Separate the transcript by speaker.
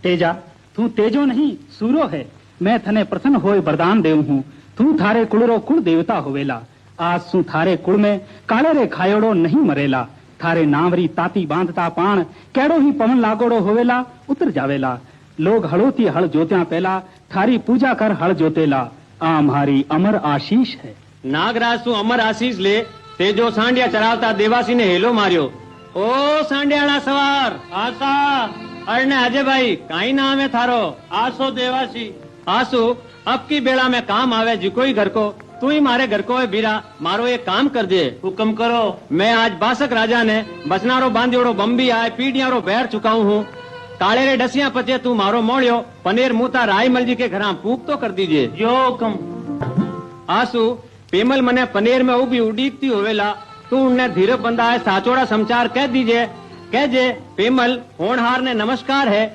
Speaker 1: तेजा तू तेजो नहीं सूरो है। मैं थने प्रसन्न होए वरदान देव हूँ। तू थारे कुलरो कुल देवता होवेला। आज सु थारे कुल में काले रे खायोड़ो नहीं मरेला। थारे नावरी ताती बांधता पाण केड़ो ही पवन लागोड़ो होवेला उतर जावेला। लोग हड़ोती हल जोत्या पहला थारी पूजा कर हल जोतेला। आ म्हारी अमर आशीष है।
Speaker 2: नागराज तू अमर आशीष ले। तेजो सांडिया चरावता देवासी ने हेलो मार्यो। ओ सांडियाड़ा सवार आसा अरने अजय भाई काई नाम है थारो? आसो देवासी। आसो अब की बेड़ा में काम आवे जी कोई घर को तू ही मारे घर को है बीरा मारो एक काम कर दे। हुक्म करो। मैं आज बासक राजा ने बसनारो बांधियोड़ो बम्बी आए पीढ़ियारो बैर चुकाऊ हूँ। काले रे डसिया पचे तू मारो मोड़ियो पनीर मूता रायमल जी के घर पूक तो कर दीजिए। जो हुक्म। आसू पेमल मने पनीर में उभी उड़ीकती होवेला तू उन्हें धीरे बंदा है साचोड़ा समाचार कह दीजिए। कह जे पेमल होनहार ने नमस्कार है।